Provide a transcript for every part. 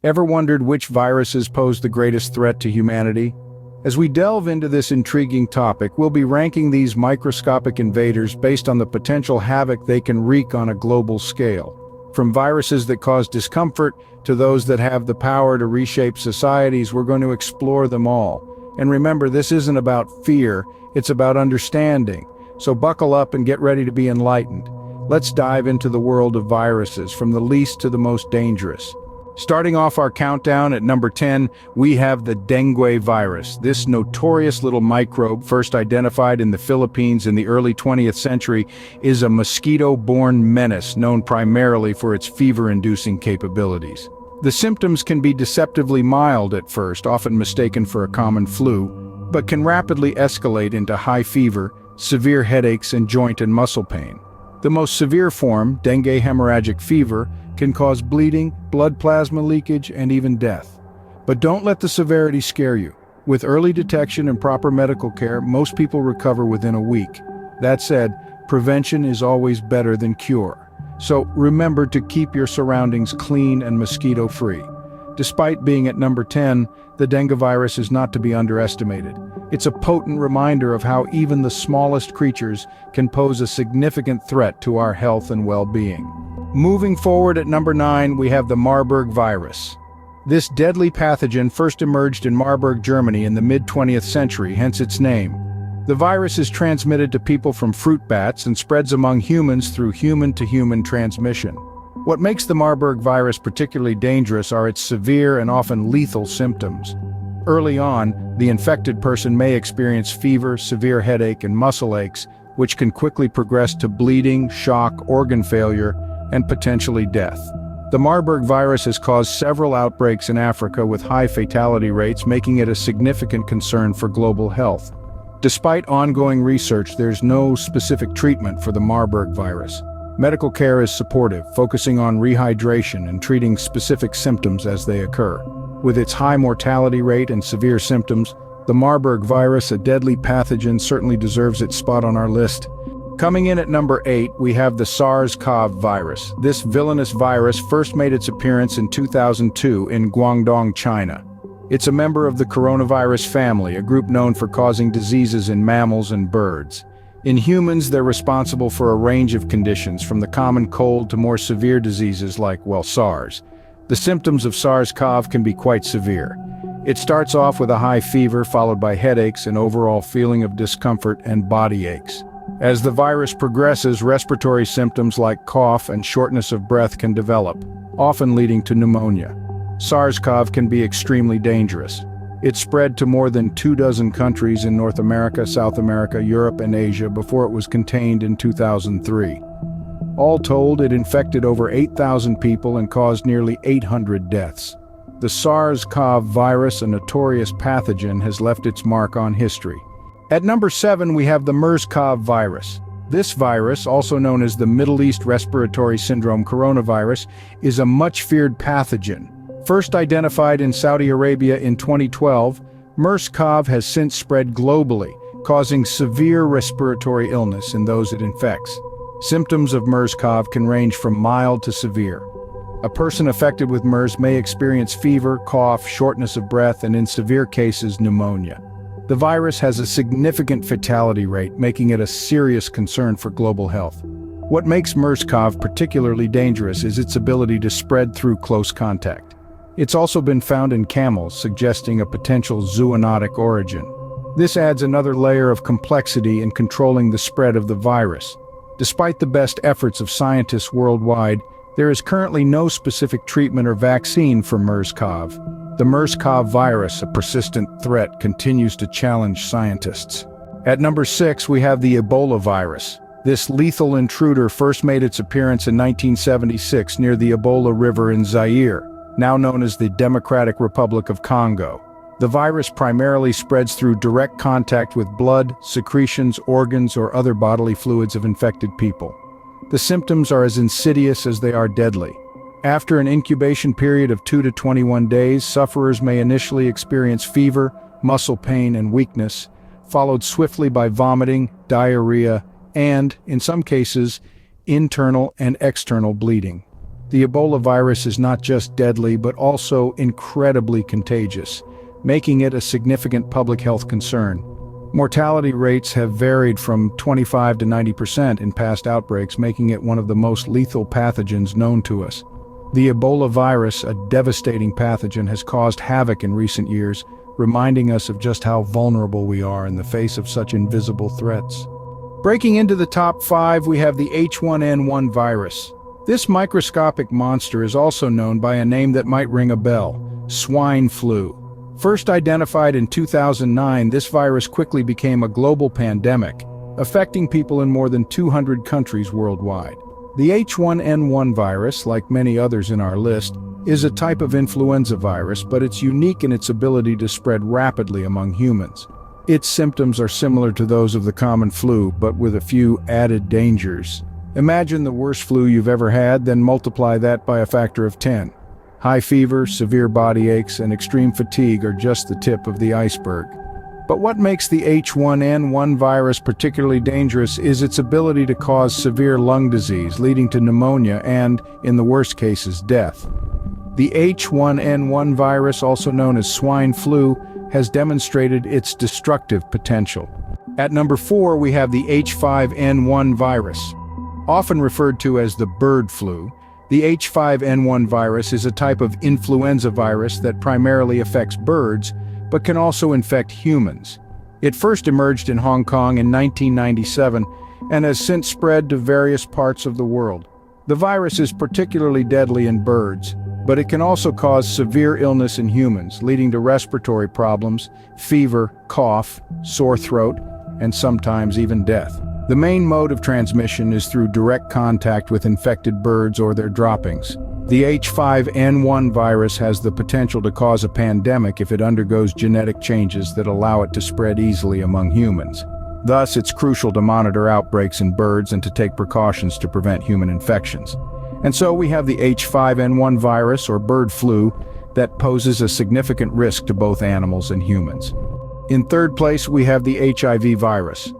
Ever wondered which viruses pose the greatest threat to humanity? As we delve into this intriguing topic, we'll be ranking these microscopic invaders based on the potential havoc they can wreak on a global scale. From viruses that cause discomfort to those that have the power to reshape societies, we're going to explore them all. And remember, this isn't about fear, it's about understanding. So buckle up and get ready to be enlightened. Let's dive into the world of viruses, from the least to the most dangerous. Starting off our countdown at number 10, we have the dengue virus. This notorious little microbe, first identified in the Philippines in the early 20th century, is a mosquito-borne menace known primarily for its fever-inducing capabilities. The symptoms can be deceptively mild at first, often mistaken for a common flu, but can rapidly escalate into high fever, severe headaches, and joint and muscle pain. The most severe form, dengue hemorrhagic fever, can cause bleeding, blood plasma leakage, and even death. But don't let the severity scare you. With early detection and proper medical care, most people recover within a week. That said, prevention is always better than cure. So remember to keep your surroundings clean and mosquito-free. Despite being at number 10, the dengue virus is not to be underestimated. It's a potent reminder of how even the smallest creatures can pose a significant threat to our health and well-being. Moving forward at number 9, we have the Marburg virus. This deadly pathogen first emerged in Marburg, Germany in the mid-20th century, hence its name. The virus is transmitted to people from fruit bats and spreads among humans through human-to-human transmission. What makes the Marburg virus particularly dangerous are its severe and often lethal symptoms. Early on, the infected person may experience fever, severe headache, and muscle aches, which can quickly progress to bleeding, shock, organ failure, and potentially death. The Marburg virus has caused several outbreaks in Africa with high fatality rates, making it a significant concern for global health. Despite ongoing research, there's no specific treatment for the Marburg virus. Medical care is supportive, focusing on rehydration and treating specific symptoms as they occur. With its high mortality rate and severe symptoms, the Marburg virus, a deadly pathogen, certainly deserves its spot on our list. Coming in at number 8, we have the SARS-CoV virus. This villainous virus first made its appearance in 2002 in Guangdong, China. It's a member of the coronavirus family, a group known for causing diseases in mammals and birds. In humans, they're responsible for a range of conditions, from the common cold to more severe diseases like, SARS. The symptoms of SARS-CoV can be quite severe. It starts off with a high fever, followed by headaches, an overall feeling of discomfort, and body aches. As the virus progresses, respiratory symptoms like cough and shortness of breath can develop, often leading to pneumonia. SARS-CoV can be extremely dangerous. It spread to more than 24 countries in North America, South America, Europe, and Asia before it was contained in 2003. All told, it infected over 8,000 people and caused nearly 800 deaths. The SARS-CoV virus, a notorious pathogen, has left its mark on history. At number 7, we have the MERS-CoV virus. This virus, also known as the Middle East Respiratory Syndrome coronavirus, is a much-feared pathogen. First identified in Saudi Arabia in 2012, MERS-CoV has since spread globally, causing severe respiratory illness in those it infects. Symptoms of MERS-CoV can range from mild to severe. A person affected with MERS may experience fever, cough, shortness of breath, and in severe cases, pneumonia. The virus has a significant fatality rate, making it a serious concern for global health. What makes MERS-CoV particularly dangerous is its ability to spread through close contact. It's also been found in camels, suggesting a potential zoonotic origin. This adds another layer of complexity in controlling the spread of the virus. Despite the best efforts of scientists worldwide, there is currently no specific treatment or vaccine for MERS-CoV. The MERS-CoV virus, a persistent threat, continues to challenge scientists. At number 6, we have the Ebola virus. This lethal intruder first made its appearance in 1976 near the Ebola River in Zaire, now known as the Democratic Republic of Congo. The virus primarily spreads through direct contact with blood, secretions, organs, or other bodily fluids of infected people. The symptoms are as insidious as they are deadly. After an incubation period of 2 to 21 days, sufferers may initially experience fever, muscle pain, and weakness, followed swiftly by vomiting, diarrhea, and, in some cases, internal and external bleeding. The Ebola virus is not just deadly but also incredibly contagious, making it a significant public health concern. Mortality rates have varied from 25 to 90% in past outbreaks, making it one of the most lethal pathogens known to us. The Ebola virus, a devastating pathogen, has caused havoc in recent years, reminding us of just how vulnerable we are in the face of such invisible threats. Breaking into the top 5, we have the H1N1 virus. This microscopic monster is also known by a name that might ring a bell: swine flu. First identified in 2009, this virus quickly became a global pandemic, affecting people in more than 200 countries worldwide. The H1N1 virus, like many others in our list, is a type of influenza virus, but it's unique in its ability to spread rapidly among humans. Its symptoms are similar to those of the common flu, but with a few added dangers. Imagine the worst flu you've ever had, then multiply that by a factor of 10. High fever, severe body aches, and extreme fatigue are just the tip of the iceberg. But what makes the H1N1 virus particularly dangerous is its ability to cause severe lung disease, leading to pneumonia and, in the worst cases, death. The H1N1 virus, also known as swine flu, has demonstrated its destructive potential. At number 4, we have the H5N1 virus. Often referred to as the bird flu, the H5N1 virus is a type of influenza virus that primarily affects birds, but can also infect humans. It first emerged in Hong Kong in 1997 and has since spread to various parts of the world. The virus is particularly deadly in birds, but it can also cause severe illness in humans, leading to respiratory problems, fever, cough, sore throat, and sometimes even death. The main mode of transmission is through direct contact with infected birds or their droppings. The H5N1 virus has the potential to cause a pandemic if it undergoes genetic changes that allow it to spread easily among humans. Thus, it's crucial to monitor outbreaks in birds and to take precautions to prevent human infections. And so we have the H5N1 virus, or bird flu, that poses a significant risk to both animals and humans. In third place, we have the HIV virus.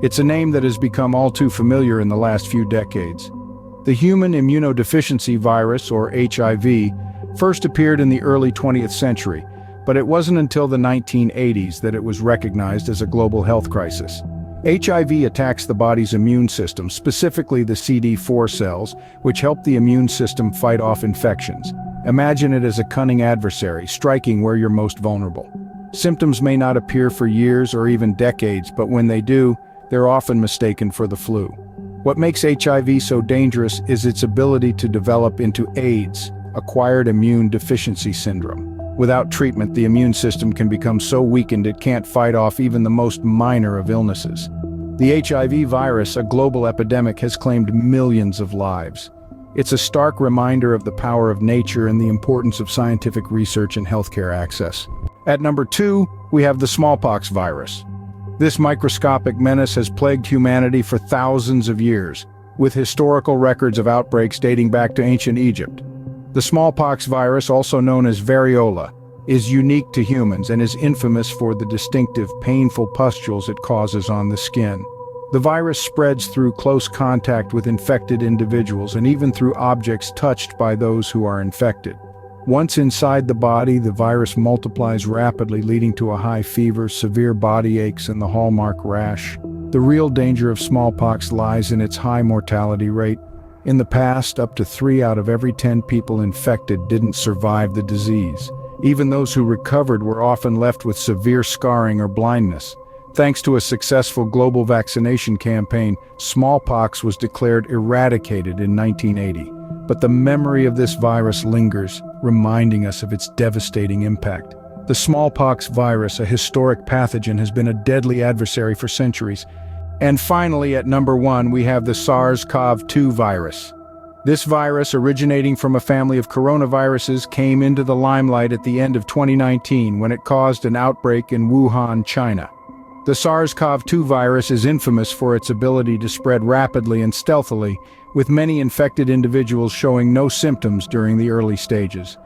It's a name that has become all too familiar in the last few decades. The human immunodeficiency virus, or HIV, first appeared in the early 20th century, but it wasn't until the 1980s that it was recognized as a global health crisis. HIV attacks the body's immune system, specifically the CD4 cells, which help the immune system fight off infections. Imagine it as a cunning adversary, striking where you're most vulnerable. Symptoms may not appear for years or even decades, but when they do, they're often mistaken for the flu. What makes HIV so dangerous is its ability to develop into AIDS, acquired immune deficiency syndrome. Without treatment, the immune system can become so weakened it can't fight off even the most minor of illnesses. The HIV virus, a global epidemic, has claimed millions of lives. It's a stark reminder of the power of nature and the importance of scientific research and healthcare access. At number 2, we have the smallpox virus. This microscopic menace has plagued humanity for thousands of years, with historical records of outbreaks dating back to ancient Egypt. The smallpox virus, also known as variola, is unique to humans and is infamous for the distinctive, painful pustules it causes on the skin. The virus spreads through close contact with infected individuals and even through objects touched by those who are infected. Once inside the body, the virus multiplies rapidly, leading to a high fever, severe body aches, and the hallmark rash. The real danger of smallpox lies in its high mortality rate. In the past, up to 3 out of every 10 people infected didn't survive the disease. Even those who recovered were often left with severe scarring or blindness. Thanks to a successful global vaccination campaign, smallpox was declared eradicated in 1980. But the memory of this virus lingers, reminding us of its devastating impact. The smallpox virus, a historic pathogen, has been a deadly adversary for centuries. And finally, at number 1, we have the SARS-CoV-2 virus. This virus, originating from a family of coronaviruses, came into the limelight at the end of 2019 when it caused an outbreak in Wuhan, China. The SARS-CoV-2 virus is infamous for its ability to spread rapidly and stealthily, with many infected individuals showing no symptoms during the early stages.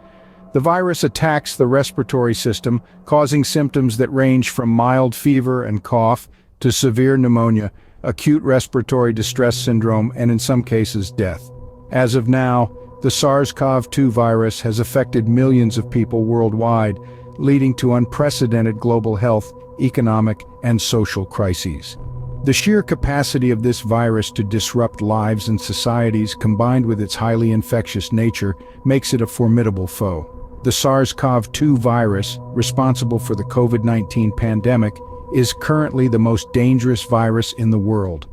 The virus attacks the respiratory system, causing symptoms that range from mild fever and cough to severe pneumonia, acute respiratory distress syndrome, and in some cases, death. As of now, The SARS-CoV-2 virus has affected millions of people worldwide, leading to unprecedented global health, economic, and social crises. The sheer capacity of this virus to disrupt lives and societies, combined with its highly infectious nature, makes it a formidable foe. The SARS-CoV-2 virus, responsible for the COVID-19 pandemic, is currently the most dangerous virus in the world.